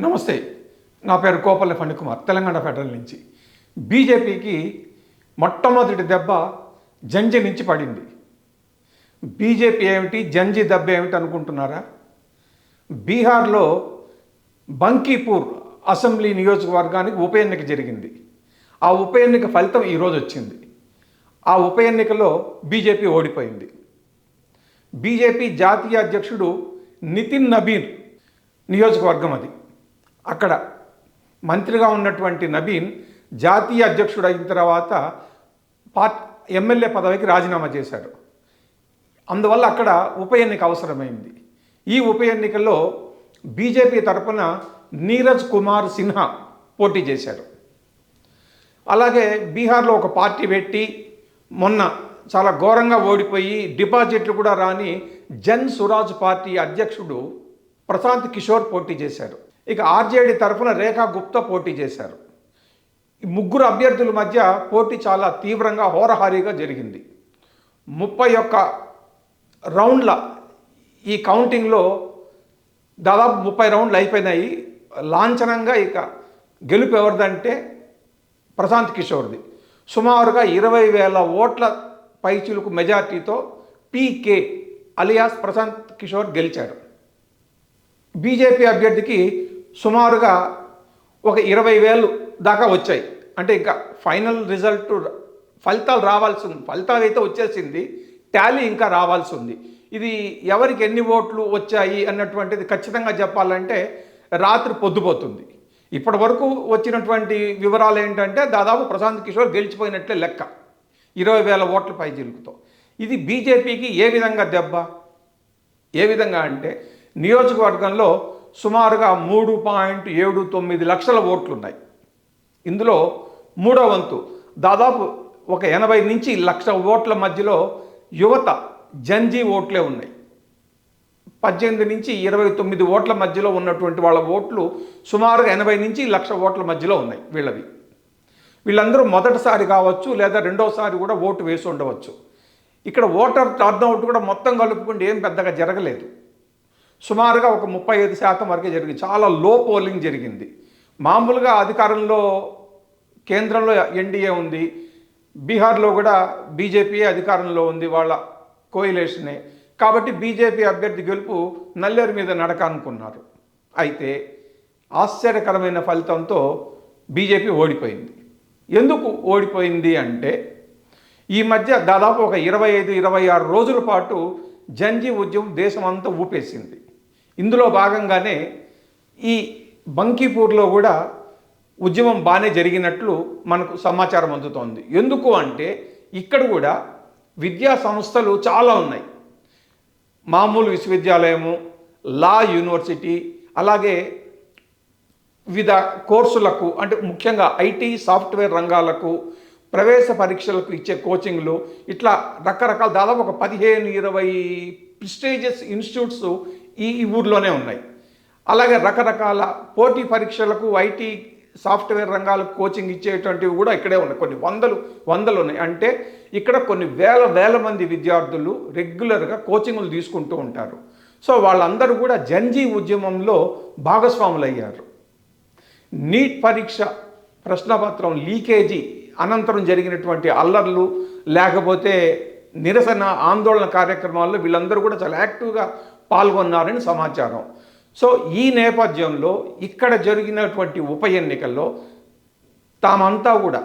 నమస్తే. నా పేరు కోపల్లి ఫణికుమార్, తెలంగాణ ఫెడరల్ నుంచి. బీజేపీకి మొట్టమొదటి దెబ్బ జంజి నుంచి పడింది. బీజేపీ ఏమిటి, జంజి దెబ్బ ఏమిటి అనుకుంటున్నారా? బీహార్లో బంకీపూర్ అసెంబ్లీ నియోజకవర్గానికి ఉప ఎన్నిక జరిగింది. ఆ ఉప ఎన్నిక ఫలితం ఈరోజు వచ్చింది. ఆ ఉప ఎన్నికలో బీజేపీ ఓడిపోయింది. బీజేపీ జాతీయ అధ్యక్షుడు నితిన్ నబీన్ నియోజకవర్గం అది. అక్కడ మంత్రిగా ఉన్నటువంటి నబీన్ జాతీయ అధ్యక్షుడు అయిన తర్వాత ఎమ్మెల్యే పదవికి రాజీనామా చేశాడు. అందువల్ల అక్కడ ఉప ఎన్నిక అవసరమైంది. ఈ ఉప ఎన్నికల్లో బీజేపీ తరఫున నీరజ్ కుమార్ సిన్హా పోటీ చేశారు. అలాగే బీహార్లో ఒక పార్టీ పెట్టి మొన్న చాలా ఘోరంగా ఓడిపోయి డిపాజిట్లు కూడా రాని జన్ సురాజ్ పార్టీ అధ్యక్షుడు ప్రశాంత్ కిషోర్ పోటీ చేశారు. ఇక ఆర్జేడీ తరఫున రేఖా గుప్తా పోటీ చేశారు. ఈ ముగ్గురు అభ్యర్థుల మధ్య పోటీ చాలా తీవ్రంగా హోరహారీగా జరిగింది. 31 రౌండ్ల ఈ కౌంటింగ్లో దాదాపు 30 రౌండ్లు అయిపోయినాయి. లాంఛనంగా ఇక గెలుపు ఎవరిదంటే ప్రశాంత్ కిషోర్ది. సుమారుగా 20,000 ఓట్ల పైచిలుకు మెజార్టీతో పీకే అలియాస్ ప్రశాంత్ కిషోర్ గెలిచారు. బీజేపీ అభ్యర్థికి సుమారుగా ఒక 20,000 దాకా వచ్చాయి. అంటే ఇంకా ఫైనల్ రిజల్ట్ ఫలితాలు రావాల్సి ఉంది. ఫలితాలు అయితే వచ్చేసింది, టాలీ ఇంకా రావాల్సి ఉంది. ఇది ఎవరికి ఎన్ని ఓట్లు వచ్చాయి అన్నటువంటిది ఖచ్చితంగా చెప్పాలంటే రాత్రి పొద్దుపోతుంది. ఇప్పటి వరకు వచ్చినటువంటి వివరాలు ఏంటంటే దాదాపు ప్రశాంత్ కిషోర్ గెలిచిపోయినట్లే లెక్క, 20,000 ఓట్ల పైచిలుకుతో. ఇది బీజేపీకి ఏ విధంగా దెబ్బ? ఏ విధంగా అంటే నియోజకవర్గంలో సుమారుగా 3.79 లక్షల ఓట్లు ఉన్నాయి. ఇందులో మూడో వంతు దాదాపు ఒక 80 నుంచి 1,00,000 ఓట్ల మధ్యలో యువత జంజీ ఓట్లే ఉన్నాయి. 18 నుంచి 29 ఓట్ల మధ్యలో ఉన్నటువంటి వాళ్ళ ఓట్లు సుమారుగా 80 నుంచి 1,00,000 ఓట్ల మధ్యలో ఉన్నాయి వీళ్ళవి. వీళ్ళందరూ మొదటిసారి కావచ్చు లేదా రెండోసారి కూడా ఓటు వేసి ఉండవచ్చు. ఇక్కడ ఓటర్ టర్నౌట్ కూడా మొత్తం కలుపుకుంటే ఏం పెద్దగా జరగలేదు. సుమారుగా ఒక 35% వరకే జరిగింది. చాలా లో పోలింగ్ జరిగింది. మామూలుగా అధికారంలో కేంద్రంలో ఎన్డీఏ ఉంది, బీహార్లో కూడా బీజేపీ అధికారంలో ఉంది, వాళ్ళ కోయిలేషనే. కాబట్టి బీజేపీ అభ్యర్థి గెలుపు నల్లేరు మీద నడక అనుకున్నారు. అయితే ఆశ్చర్యకరమైన ఫలితంతో బీజేపీ ఓడిపోయింది. ఎందుకు ఓడిపోయింది అంటే ఈ మధ్య దాదాపు ఒక 25-26 రోజుల పాటు జంజీ ఉద్యమం దేశం అంతా ఊపేసింది. ఇందులో భాగంగానే ఈ బంకీపూర్లో కూడా ఉద్యమం బాగానే జరిగినట్లు మనకు సమాచారం అందుతోంది. ఎందుకు అంటే ఇక్కడ కూడా విద్యా సంస్థలు చాలా ఉన్నాయి. మామూలు విశ్వవిద్యాలయము, లా యూనివర్సిటీ, అలాగే వివిధ కోర్సులకు అంటే ముఖ్యంగా ఐటీ సాఫ్ట్వేర్ రంగాలకు ప్రవేశ పరీక్షలకు ఇచ్చే కోచింగ్లు, ఇట్లా రకరకాల దాదాపు ఒక 15-20 ప్రిస్టేజియస్ ఇన్స్టిట్యూట్స్ ఈ ఊర్లోనే ఉన్నాయి. అలాగే రకరకాల పోటీ పరీక్షలకు ఐటీ సాఫ్ట్వేర్ రంగాలకు కోచింగ్ ఇచ్చేటువంటివి కూడా ఇక్కడే ఉన్నాయి. కొన్ని వందలు ఉన్నాయి. అంటే ఇక్కడ కొన్ని వేల మంది విద్యార్థులు రెగ్యులర్గా కోచింగ్లు తీసుకుంటూ ఉంటారు. సో వాళ్ళందరూ కూడా జంజీ ఉద్యమంలో భాగస్వాములు అయ్యారు. నీట్ పరీక్ష ప్రశ్నపత్రం లీకేజీ అనంతరం జరిగినటువంటి అల్లర్లు, లేకపోతే నిరసన ఆందోళన కార్యక్రమాల్లో వీళ్ళందరూ కూడా చాలా యాక్టివ్గా పాల్గొన్నారని సమాచారం. సో ఈ నేపథ్యంలో ఇక్కడ జరిగినటువంటి ఉప ఎన్నికల్లో తామంతా కూడా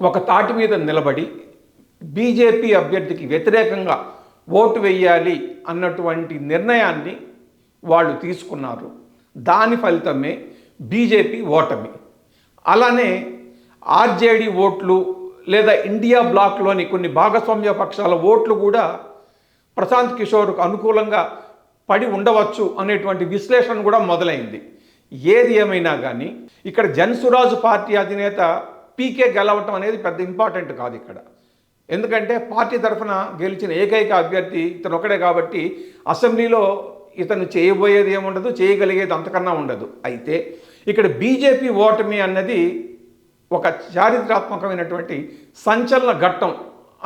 ఒక తాటి మీద నిలబడి బీజేపీ అభ్యర్థికి వ్యతిరేకంగా ఓటు వేయాలి అన్నటువంటి నిర్ణయాన్ని వాళ్ళు తీసుకున్నారు. దాని ఫలితమే బీజేపీ ఓటమి. అలానే ఆర్జేడీ ఓట్లు లేదా ఇండియా బ్లాక్లోని కొన్ని భాగస్వామ్య పక్షాల ఓట్లు కూడా ప్రశాంత్ కిషోర్కు అనుకూలంగా పడి ఉండవచ్చు అనేటువంటి విశ్లేషణ కూడా మొదలైంది. ఏది ఏమైనా కానీ ఇక్కడ జన్సురాజ్ పార్టీ అధినేత పీకే గెలవటం అనేది పెద్ద ఇంపార్టెంట్ కాదు ఇక్కడ. ఎందుకంటే పార్టీ తరఫున గెలిచిన ఏకైక అభ్యర్థి ఇతను ఒకడే కాబట్టి అసెంబ్లీలో ఇతను చేయబోయేది ఏముండదు, చేయగలిగేది అంతకన్నా ఉండదు. అయితే ఇక్కడ బీజేపీ ఓటమి అన్నది ఒక చారిత్రాత్మకమైనటువంటి సంచలన ఘట్టం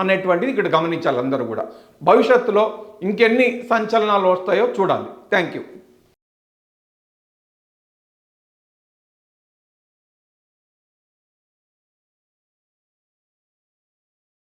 అనేటువంటిది ఇక్కడ గమనించాలి అందరూ కూడా. భవిష్యత్తులో ఇంకెన్ని సంచలనాలు వస్తాయో చూడాలి. Thank you.